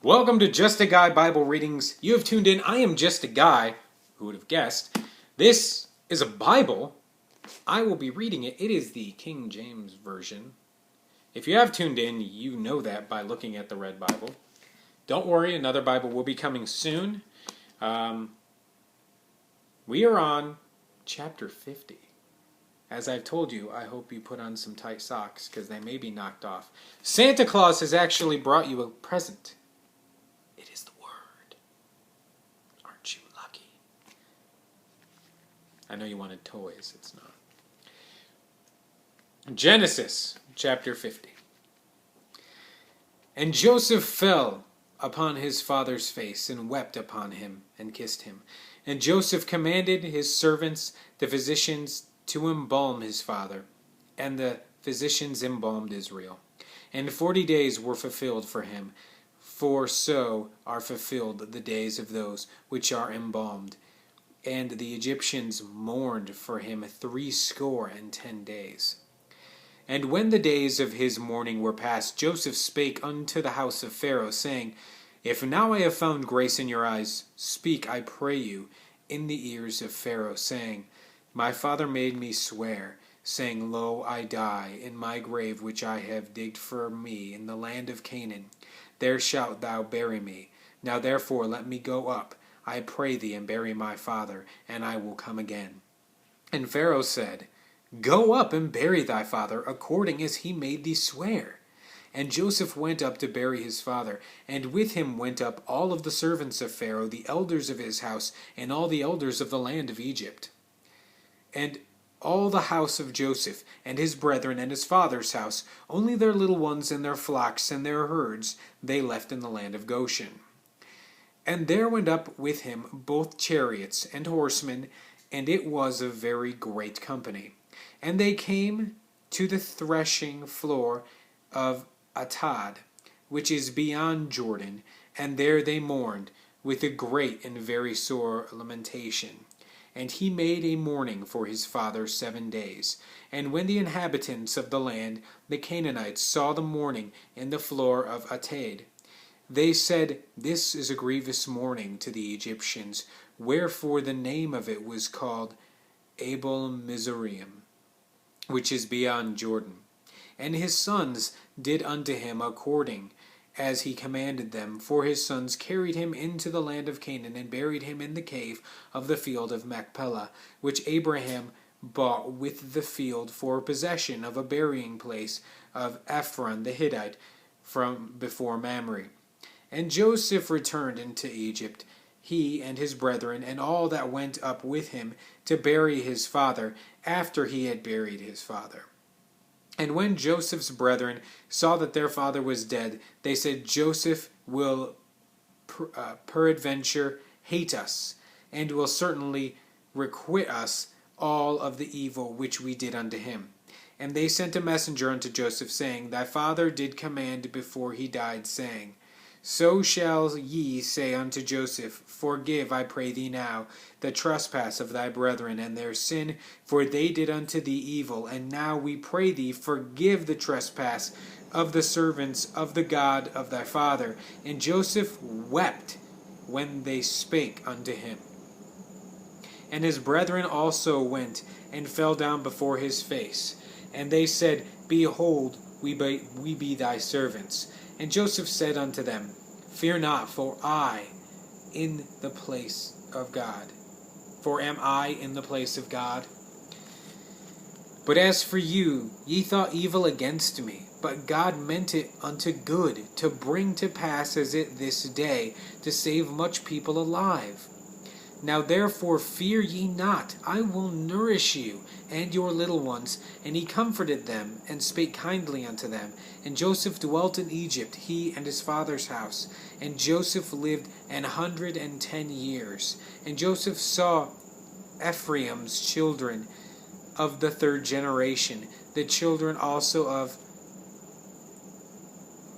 Welcome to Just a Guy Bible Readings. You have tuned in. I am Just a Guy. Who would have guessed? This is a Bible. I will be reading it. It is the King James Version. If you have tuned in, you know that by looking at the Red Bible. Don't worry, another Bible will be coming soon. We are on chapter 50. As I've told you, I hope you put on some tight socks because they may be knocked off. Santa Claus has actually brought you a present. It is the Word. Aren't you lucky? I know you wanted toys. It's not. Genesis chapter 50. And Joseph fell upon his father's face and wept upon him and kissed him. And Joseph commanded his servants, the physicians, to embalm his father. And the physicians embalmed Israel. And 40 days were fulfilled for him, for so are fulfilled the days of those which are embalmed. And the Egyptians mourned for him 70 days. And when the days of his mourning were past, Joseph spake unto the house of Pharaoh, saying, If now I have found grace in your eyes, speak, I pray you, in the ears of Pharaoh, saying, My father made me swear, saying, Lo, I die in my grave which I have digged for me in the land of Canaan. There shalt thou bury me. Now therefore let me go up, I pray thee, and bury my father, and I will come again. And Pharaoh said, Go up and bury thy father, according as he made thee swear. And Joseph went up to bury his father, and with him went up all of the servants of Pharaoh, the elders of his house, and all the elders of the land of Egypt. And all the house of Joseph, and his brethren, and his father's house, only their little ones and their flocks and their herds they left in the land of Goshen. And there went up with him both chariots and horsemen, and it was a very great company. And they came to the threshing floor of Atad, which is beyond Jordan, and there they mourned with a great and very sore lamentation. And he made a mourning for his father 7 days. And when the inhabitants of the land, the Canaanites, saw the mourning in the floor of Atad, they said, This is a grievous mourning to the Egyptians, wherefore the name of it was called Abel Mizraim, which is beyond Jordan. And his sons did unto him according as he commanded them, for his sons carried him into the land of Canaan, and buried him in the cave of the field of Machpelah, which Abraham bought with the field for possession of a burying place of Ephron the Hittite from before Mamre. And Joseph returned into Egypt, he and his brethren, and all that went up with him to bury his father, after he had buried his father. And when Joseph's brethren saw that their father was dead, they said, Joseph will peradventure hate us, and will certainly requite us all of the evil which we did unto him. And they sent a messenger unto Joseph, saying, Thy father did command before he died, saying, So shall ye say unto Joseph, Forgive, I pray thee now, the trespass of thy brethren and their sin, for they did unto thee evil. And now we pray thee, forgive the trespass of the servants of the God of thy father. And Joseph wept when they spake unto him. And his brethren also went and fell down before his face. And they said, Behold, we be thy servants. And Joseph said unto them, Fear not, for I in the place of God. For am I in the place of God? But as for you, ye thought evil against me, but God meant it unto good, to bring to pass as it this day, to save much people alive. Now therefore fear ye not, I will nourish you and your little ones. And he comforted them, and spake kindly unto them. And Joseph dwelt in Egypt, he and his father's house. And Joseph lived 110 years. And Joseph saw Ephraim's children of the third generation, the children also of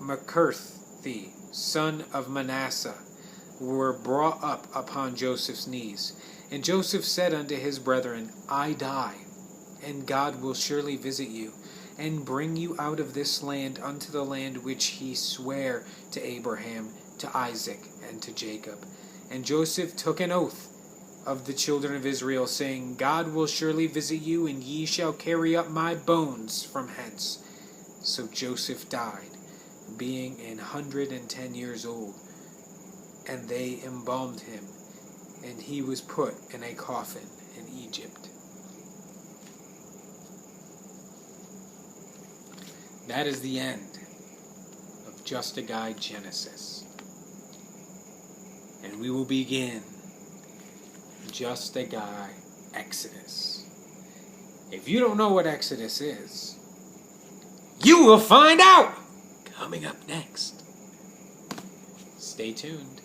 Machirthi, son of Manasseh, were brought up upon Joseph's knees. And Joseph said unto his brethren, I die, and God will surely visit you, and bring you out of this land unto the land which he sware to Abraham, to Isaac and to Jacob. And Joseph took an oath of the children of Israel, saying, God will surely visit you, and ye shall carry up my bones from hence. So Joseph died, being 110 years old, and they embalmed him, and he was put in a coffin in Egypt. That is the end of Just a Guy Genesis. And we will begin Just a Guy Exodus. If you don't know what Exodus is, you will find out coming up next. Stay tuned.